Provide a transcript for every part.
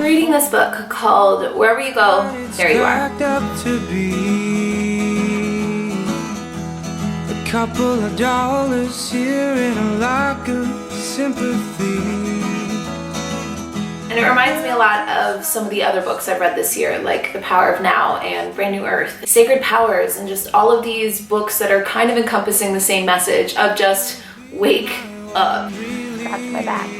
I'm reading this book called Wherever You Go, There You Are. A couple of dollars here and a lack of sympathy. And it reminds me a lot of some of the other books I've read this year, like The Power of Now and Brand New Earth, Sacred Powers, and just all of these books that are kind of encompassing the same message of just wake up. That's my bag.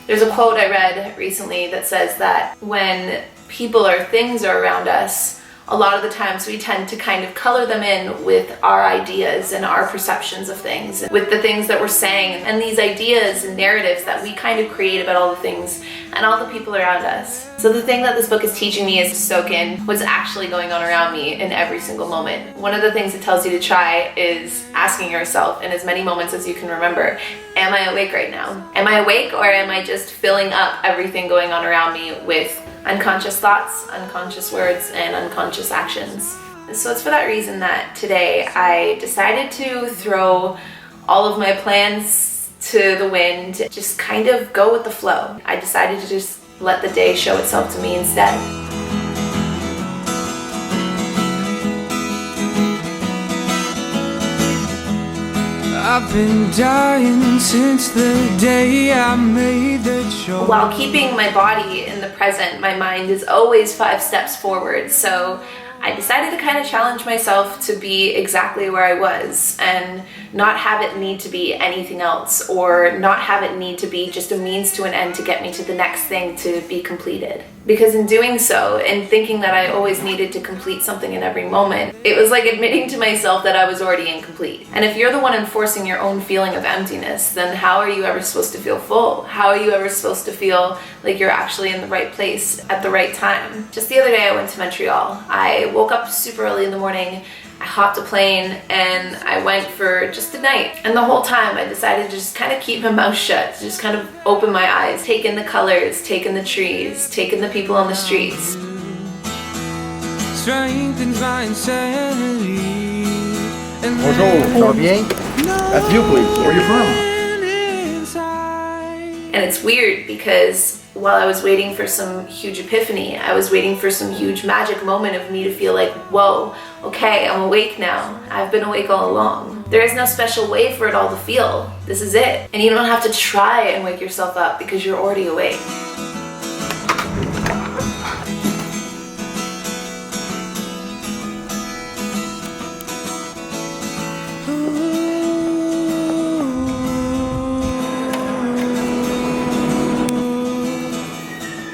There's a quote I read recently that says that when people or things are around us, a lot of the times we tend to kind of color them in with our ideas and our perceptions of things, with the things that we're saying, and these ideas and narratives that we kind of create about all the things and all the people around us. So the thing that this book is teaching me is to soak in what's actually going on around me in every single moment. One of the things it tells you to try is asking yourself in as many moments as you can remember, am I awake right now? Am I awake, or am I just filling up everything going on around me with unconscious thoughts, unconscious words, and unconscious actions? So it's for that reason that today I decided to throw all of my plans to the wind, just kind of go with the flow. I decided to just let the day show itself to me instead. I've been dying since the day I made the choice. While keeping my body in the present, my mind is always 5 steps forward. So I decided to kind of challenge myself to be exactly where I was and not have it need to be anything else, or not have it need to be just a means to an end to get me to the next thing to be completed. Because in doing so, and thinking that I always needed to complete something in every moment, it was like admitting to myself that I was already incomplete. And if you're the one enforcing your own feeling of emptiness, then how are you ever supposed to feel full? How are you ever supposed to feel like you're actually in the right place at the right time? Just the other day I went to Montreal. I woke up super early in the morning, I hopped a plane, and I went for just a night. And the whole time I decided to just kind of keep my mouth shut, to just kind of open my eyes, take in the colors, take in the trees, take in the people on the streets. Strengthens my insanity. Bonjour, ça va bien? That's you, please. Where are you from? And it's weird because while I was waiting for some huge epiphany, I was waiting for some huge magic moment of me to feel like, whoa, okay, I'm awake now. I've been awake all along. There is no special way for it all to feel. This is it. And you don't have to try and wake yourself up because you're already awake.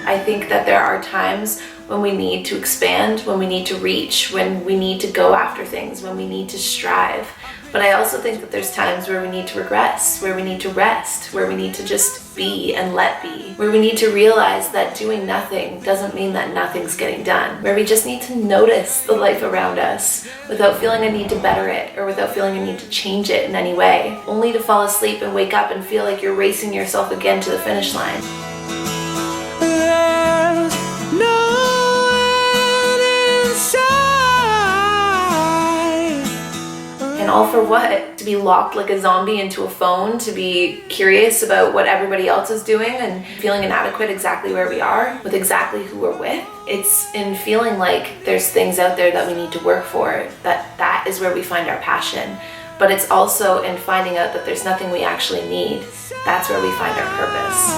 I think that there are times when we need to expand, when we need to reach, when we need to go after things, when we need to strive. But I also think that there's times where we need to regress, where we need to rest, where we need to just be and let be, where we need to realize that doing nothing doesn't mean that nothing's getting done, where we just need to notice the life around us without feeling a need to better it or without feeling a need to change it in any way, only to fall asleep and wake up and feel like you're racing yourself again to the finish line. And all for what? To be locked like a zombie into a phone, to be curious about what everybody else is doing and feeling inadequate exactly where we are, with exactly who we're with. It's in feeling like there's things out there that we need to work for, that is where we find our passion. But it's also in finding out that there's nothing we actually need. That's where we find our purpose.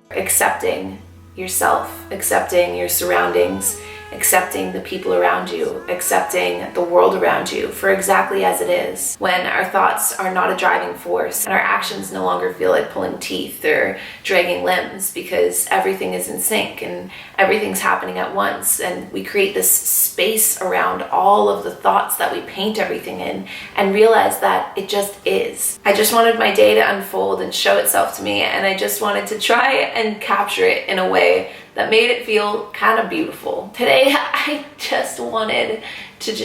Accepting yourself, accepting your surroundings, accepting the people around you, accepting the world around you for exactly as it is. When our thoughts are not a driving force and our actions no longer feel like pulling teeth or dragging limbs, because everything is in sync and everything's happening at once, and we create this space around all of the thoughts that we paint everything in and realize that it just is. I just wanted my day to unfold and show itself to me, and I just wanted to try and capture it in a way that made it feel kind of beautiful. Today, I just wanted to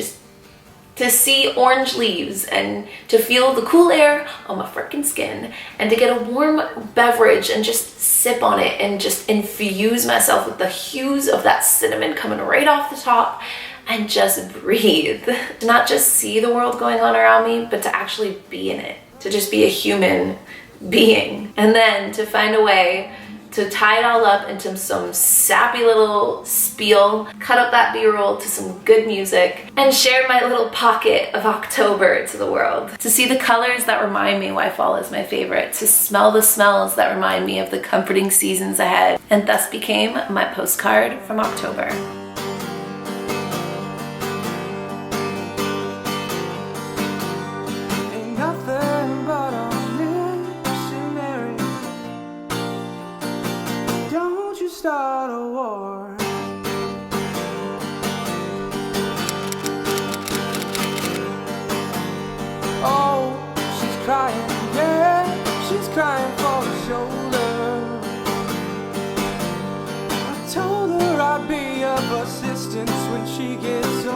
to see orange leaves and to feel the cool air on my freaking skin and to get a warm beverage and just sip on it and just infuse myself with the hues of that cinnamon coming right off the top and just breathe. To not just see the world going on around me, but to actually be in it. To just be a human being. And then to find a way to tie it all up into some sappy little spiel, cut up that B-roll to some good music, and share my little pocket of October to the world. To see the colors that remind me why fall is my favorite, to smell the smells that remind me of the comforting seasons ahead, and thus became my postcard from October. Ain't nothing but a missionary. Don't you start a war. Oh, she's crying, yeah, she's crying for a shoulder. I told her I'd be of assistance when she gets older.